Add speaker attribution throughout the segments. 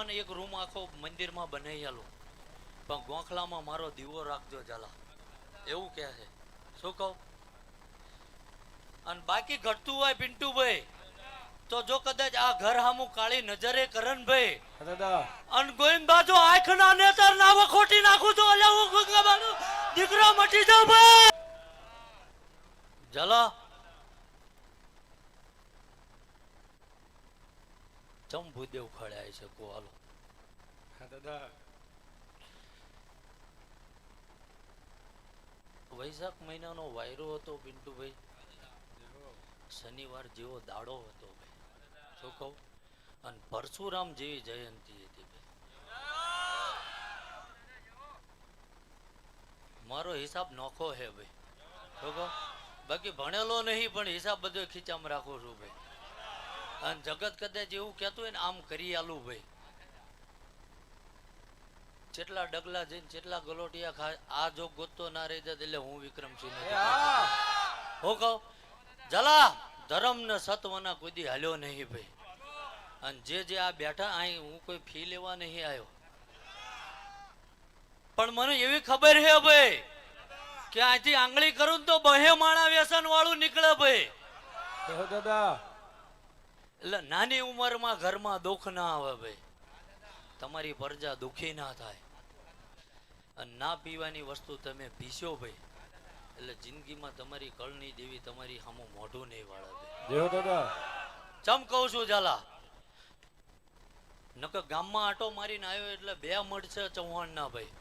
Speaker 1: મને એક રૂમ આખો મંદિરમાં બનાવી આલો, પણ ગોખલામાં મારો દીવો રાખજો ઝાલા, એવું કહે છે. શું કહું? અને બાકી ઘટતું હોય પિન્ટુભાઈ તો જો કદાચ આ ઘર હામું કાળી નજરે કરણભાઈ અને ગોવિંદ બાજુ આંખના નેતર ના ખોટી નાખું તો અલ્યા હું ગંગાબાનો દીકરો મટી જાવ ભાઈ. ઝાલા ચમ ભૂદેવ ખડ્યા છે કો હાલો. વૈશાખ મહિનાનો વાયરો હતો પિન્ટુભાઈ, શનિવાર જેવો દાડો હતો ભાઈ. શું કહું? અને પરશુરામ જેવી જયંતી હતી ભાઈ. મારો હિસાબ નોખો હે ભાઈ. શું કહું? બાકી ભણેલો નહીં પણ હિસાબ બધો ખીચામાં રાખું છું ભાઈ. અને જગત કદાચ એવું કહેતું હોય ને આમ કરી આલું ભાઈ. જેટલા ડગલા જઈને જેટલા ગલોટિયા ખા, આ જો ગોતતો ના રહી જાય એટલે હું વિક્રમસિંહ હું કહું ઝાલા ધર્મ ને સત્વના કોઈ દી હાલ્યો નહીં ભાઈ. અને જે આ બેઠા અહીં હું કોઈ ફી લેવા નહીં આવ્યો, પણ મને એવી ખબર છે ભાઈ કે અહીંથી આંગળી કરું તો બહે માણા વ્યસન વાળું નીકળે ભાઈ. એટલે નાની ઉંમરમાં ઘરમાં દુઃખ ના આવે ભાઈ, તમારી પ્રજા દુઃખી ના થાય. અને ના પીવાની વસ્તુ તમે પીશો ભાઈ એટલે જિંદગીમાં તમારી કળની દેવી તમારી સામું મોઢું નહીં વાળે ભાઈ. ચમ કહું છું ઝાલા, નકર ગામમાં આટો મારીને આવ્યો એટલે બે મઢ છે ચૌહાણ ના ભાઈ,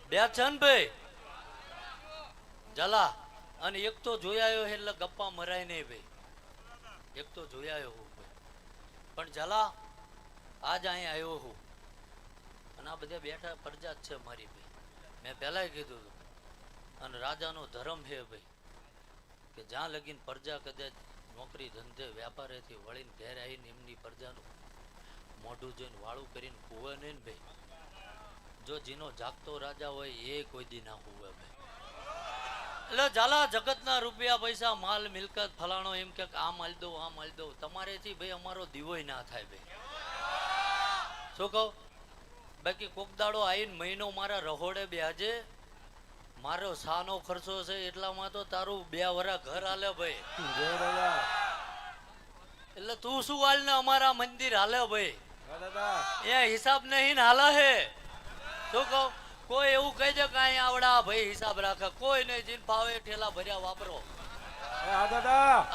Speaker 1: બે છે ને ભાઈ ઝાલા. અને એક તો જોઈ આવ્યો એટલે ગપ્પા મરાય નહીં ભાઈ, એક તો જોઈ આવ્યો હું ભાઈ. પણ ઝાલા આજ અહીં આવ્યો હું અને આ બધા બેઠા પ્રજા જ છે મારી ભાઈ. મેં પહેલા કીધું હતું અને રાજાનો ધર્મ છે ભાઈ કે જ્યાં લગીને પ્રજા કદાચ નોકરી ધંધે વ્યાપારેથી વળીને ઘેર આવીને એમની પ્રજાનું મોઢું જોઈને વાળું કરીને કુવે નહીં ભાઈ. જો જેનો જાગતો રાજા હોય એ કોઈ દી ના કુવે ભાઈ. એટલે ઝાલા જગતના રૂપિયા પૈસા માલ મિલકત ફલાણો એમ કે આ માલ દો આ માલ દો, તમારેથી ભાઈ અમારો દીવોય ના થાય ભાઈ. શું કહું? બાકી કોક દાડો આવીને મહિનો મારા રહોડે બેજે, મારો સાનો ખર્ચો છે એટલામાં તો તારું 2 વરા ઘર હાલે ભાઈ. એટલે તું શું હાલ ને અમારા મંદિર હાલે ભાઈ, એ હિસાબ નહીં હાલે હે. શું કહું? કોઈ એવું કહી દે કે અહીં આવડા ભાઈ હિસાબ રાખે, કોઈ નહીં. જીન ભાવે ઠેલા ભર્યા વાપરો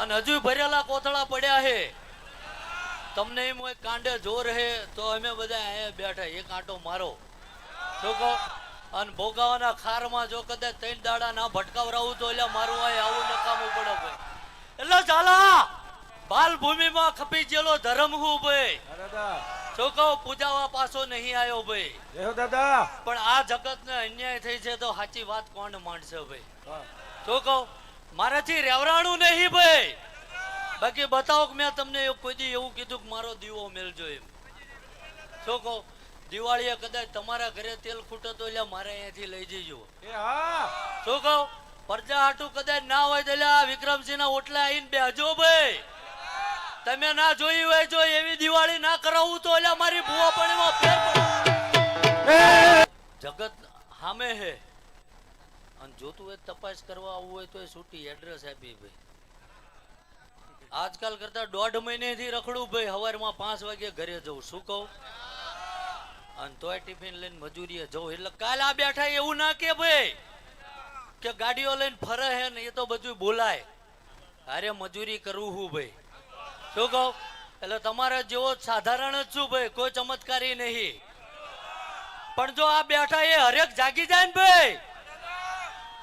Speaker 1: અને હજુ ભરેલા કોથળા પડ્યા હે. તમને એમ હોય કાંડે જોર હે તો અમે બધા અહીંયા બેઠા એક આંટો મારો. શું કહો? અને ભોગાવાના ખારમાં જો કદાચ 3 દાડા ના ભટકાવરાવું તો એટલે મારું અહીં આવું નકામું પડે ભાઈ. એટલે ઝાલા બાલ ભૂમિમાં ખપી ગયેલો ધર્મ હું ભાઈ. શું કહો? પૂજાવા પાછો નહીં આવ્યો ભાઈ. પણ આ જગત ને અન્યાય થઈ છે તો સાચી વાત કોણ માંડશે ભાઈ. શું કહો? મારાથી રેવરાણું નહીં ભાઈ. બાકી બતાવો કે મેં તમને કોઈ દી એવું કીધું કે મારો દીવો મેલજો એમ. શું કહો? દિવાળીએ કદાચ તમારા ઘરે તેલ ખૂટે તો એટલે મારે અહીંયાથી લઈ જજો. શું કહો? પ્રજા હાટું કદાચ ના હોય તો એટલે વિક્રમસિંહ ના ઓટલા આવીને બેહજો ભાઈ. તમે ના જોઈ હોય જો એવી દિવાળી ના કરાવું તો એટલે મારી ભૂવા પાણીમાં ફેર પડે. જગત સામે હે અને જોતું હોય તપાસ કરવા આવવું હોય તો એ છૂટી એડ્રેસ આપી ભાઈ. આજકાલ કરતા 1.5 મહિનેથી રખડું ભાઈ, સવારમાં 5 વાગે ઘરે જવું. શું કહું? અને તોય ટિફિન લઈને મજૂરીએ જવું. એટલે કાલ આ બેઠા એવું ના કે ભાઈ કે ગાડીઓ લઈને ફરે હે ને એ તો બધું બોલાય. અરે મજૂરી કરવું હું ભાઈ. શું કહું? એટલે તમારે જેવો સાધારણ જ છું ભાઈ, કોઈ ચમત્કારી નહીં. પણ જો આ બેઠા એ હરેક જાગી જાય ને ભાઈ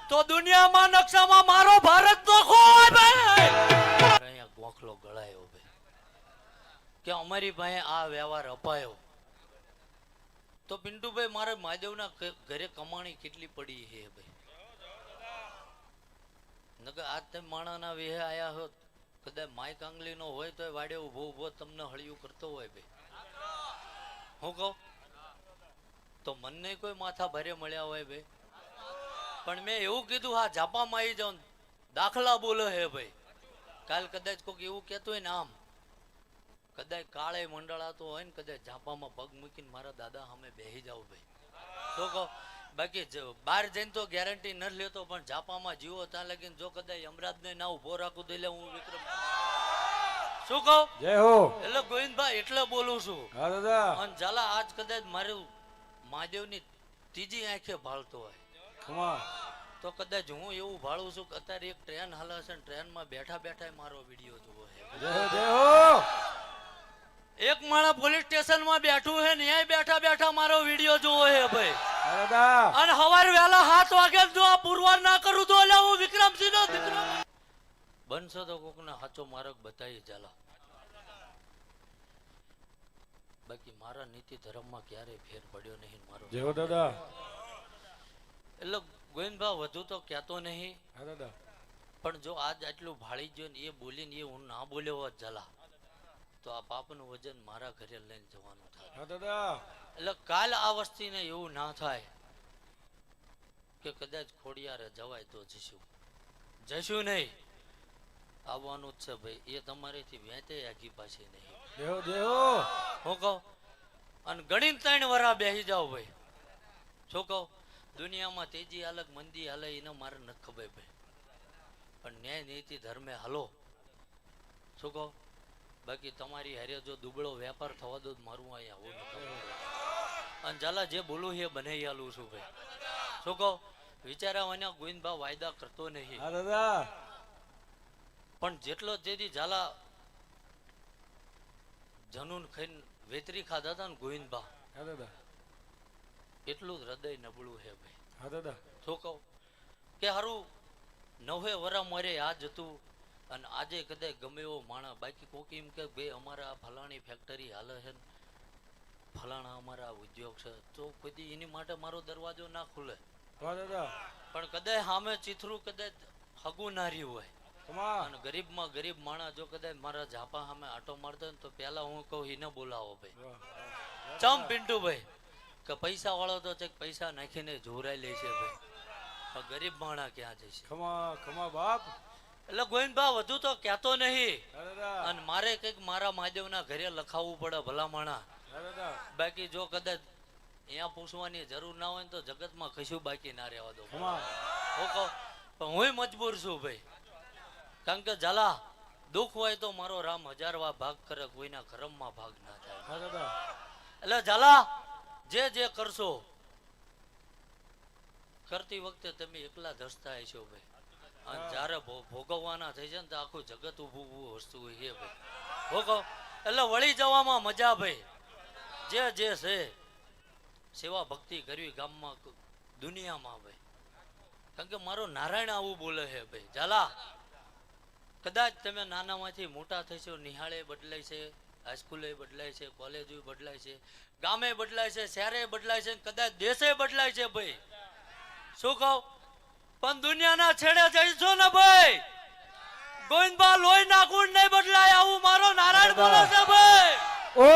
Speaker 1: તો દુનિયામાં નકશામાં મારો ભારત નોખો હોય ભાઈ. અહીંયા ગોખલો ગળાયો ભાઈ કે અમારી પાસે આ વ્યવહાર અપાયો તો પિન્ટુભાઈ મારે મહાદેવના ઘરે કમાણી કેટલી પડી છે ભાઈ. નકર આજ તમે માણાના વેહે આયા હોત કદાચ માય કાંગલી નો હોય તો વાડે ઉભો ઉભો તમને હળિયું કરતો હોય ભાઈ. હું કહું તો મને કોઈ માથા ભારે મળ્યા હોય ભાઈ. પણ મેં એવું કીધું હા ઝાપામાં આવી જાઉં દાખલા બોલે હે ભાઈ. કાલ કદાચ કોઈક એવું કહેતું હોય ને આમ કદાચ કાળે મંડળાતો હોય ને કદાચ ઝાપામાં પગ મૂકીને મારા દાદા સામે બેહી જાવ ભાઈ. શું કહો? બાકી બહાર જઈને તો ગેરંટી ન લેતો, પણ ઝાપામાં જીવો ત્યાં લગીને જો કદાચ યમરાજને ના ઉભો રાખું તો એટલે હું વિક્રમ. શું કહું?
Speaker 2: જય હો.
Speaker 1: એટલે ગોવિંદભાઈ એટલે બોલું છું.
Speaker 2: હા દાદા.
Speaker 1: અને ઝાલા આજ કદાચ મારું મહાદેવની ત્રીજી આંખે ભાળતો હોય
Speaker 2: ખમા.
Speaker 1: તો કદાચ હું એવું ભાળું છું કે અત્યારે એક ટ્રેન હાલે છે ને ટ્રેનમાં બેઠા બેઠા મારો વિડીયો જોવો છે.
Speaker 2: જય હો જય હો.
Speaker 1: એક માણસ પોલીસ સ્ટેશનમાં બેઠું છે ન્યાય બેઠા બેઠા મારો વિડીયો જોવો છે ભાઈ.
Speaker 2: હા દાદા.
Speaker 1: અને સવારે વહેલા 7 વાગે જો આ પુરવાર ના કરું તો એટલે હું વિક્રમસિંહ નો દીકરો બનશો તો કોકને સાચો માર્ગ બતાવી ચાલો. બાકી મારા નીતિ ધર્મમાં ક્યારેય ફેર પડ્યો નહીં મારો.
Speaker 2: જય હો દાદા.
Speaker 1: એટલે ગોવિંદભાઈ વધુ તો કહેતો નહીં,
Speaker 2: હા દાદા.
Speaker 1: પણ જો આજ આટલું ભાળી ગયો ને એ બોલીને એ હું ના બોલ્યો હોત ઝાલા તો આ પાપનું વજન મારા ઘરે લઈને જવાનું થાય.
Speaker 2: હા દાદા.
Speaker 1: એટલે કાલ આ વસ્તીને એવું ના થાય કે કદાચ ખોડિયારે જવાય તો જશું નહીં. આવવાનું જ છે ભાઈ. એ તમારેથી વેતે આગી પાછી નહીં.
Speaker 2: જય હો જય હો.
Speaker 1: હું કહું અને ગણીને 3 વરા બેસી જાઓ ભાઈ. શું કહું? દુનિયામાં તેજી અલગ મંદી હાલે એને મારે નથી ખબર ભાઈ, પણ ન્યાય નીતિ ધર્મે હાલો. શું કહો? બાકી તમારી હારે જો દુબળો વેપાર થવા દો મારું અહીંયા આવું નથી. અને ઝાલા જે બોલું એ બનાવી આલું છું ભાઈ. શું કહો? વિચારાવાના ગોવિંદભા વાયદા કરતો નહીં.
Speaker 2: હા દાદા.
Speaker 1: પણ જેટલો જેથી ઝાલા જનૂન ખાઈને વેતરી ખાધા હતા ને ગોવિંદભા,
Speaker 2: હા દાદા.
Speaker 1: એટલું જ હૃદય નબળું છે ભાઈ.
Speaker 2: હા દાદા.
Speaker 1: શું કહું કે હારું 9 વરા મારે આ જ હતું અને આજે કદાચ ગમે એવો માણસ બાકી કોક એમ કે ભાઈ અમારા ફલાણી ફેક્ટરી હાલે છે ને ફલાણા અમારા ઉદ્યોગ છે તો કોઈ એની માટે મારો દરવાજો ના ખુલે.
Speaker 2: હા દાદા.
Speaker 1: પણ કદાચ સામે ચીથરું કદાચ હગું ના રહ્યું હોય
Speaker 2: ખમા.
Speaker 1: અને ગરીબમાં ગરીબ માણસ જો કદાચ મારા ઝાપા સામે આટો મારતો ને તો પેલા હું કહું એને બોલાવો ભાઈ. ચમ પિન્ટુ ભાઈ કે પૈસા વાળો તો ચેક પૈસા નાખીને જોરાઈ લે છે ભાઈ, ગરીબ માણસ ક્યાં જશે?
Speaker 2: ખમા ખમા બાપ.
Speaker 1: એટલે ગોવિંદભા વધુ તો કહેતો નહીં.
Speaker 2: હા દાદા.
Speaker 1: અને મારે કઈક મારા મહાદેવના ઘરે લખાવવું પડે ભલા માણા.
Speaker 2: હા દાદા.
Speaker 1: બાકી જો કદાચ અહીંયા પૂછવાની જરૂર ના હોય ને તો જગતમાં કશું બાકી ના રહેવા દો.
Speaker 2: ખમા.
Speaker 1: હું કહું પણ હું મજબૂર છું ભાઈ, કારણ કે ઝાલા દુઃખ હોય તો મારો રામ 1000 વાર ભાગ કરે, કોઈના કરમમાં ભાગ ના થાય.
Speaker 2: હા દાદા.
Speaker 1: એટલે ઝાલા જે કરશો કરતી વખતે તમે એકલા ધસતા હશો ભાઈ, અને જ્યારે ભોગવવાના થઈ જાય ને તો આખું જગત ઊભું વસ્તુ હોય ભાઈ. ભોગવ એટલે વળી જવામાં મજા ભાઈ. જે છે સેવા ભક્તિ કરવી ગામમાં દુનિયામાં ભાઈ, કારણ કે મારો નારાયણ આવું બોલે છે ભાઈ. ઝાલા કદાચ તમે નાનામાંથી મોટા થશો, નિહાળે બદલાય છે, હાઈસ્કૂલે બદલાય છે, કોલેજ બદલાય છે, ગામે બદલાય છે, શહેરે બદલાય છે, કદાચ દેશે બદલાય છે ભાઈ. શું કહું? પણ દુનિયાના છેડે જઈશો ને ભાઈ ગોવિંદભા લોહી ના ગુણ નહીં બદલાય આવું મારો નારાયણ બોલે છે ભાઈ.
Speaker 2: ઓ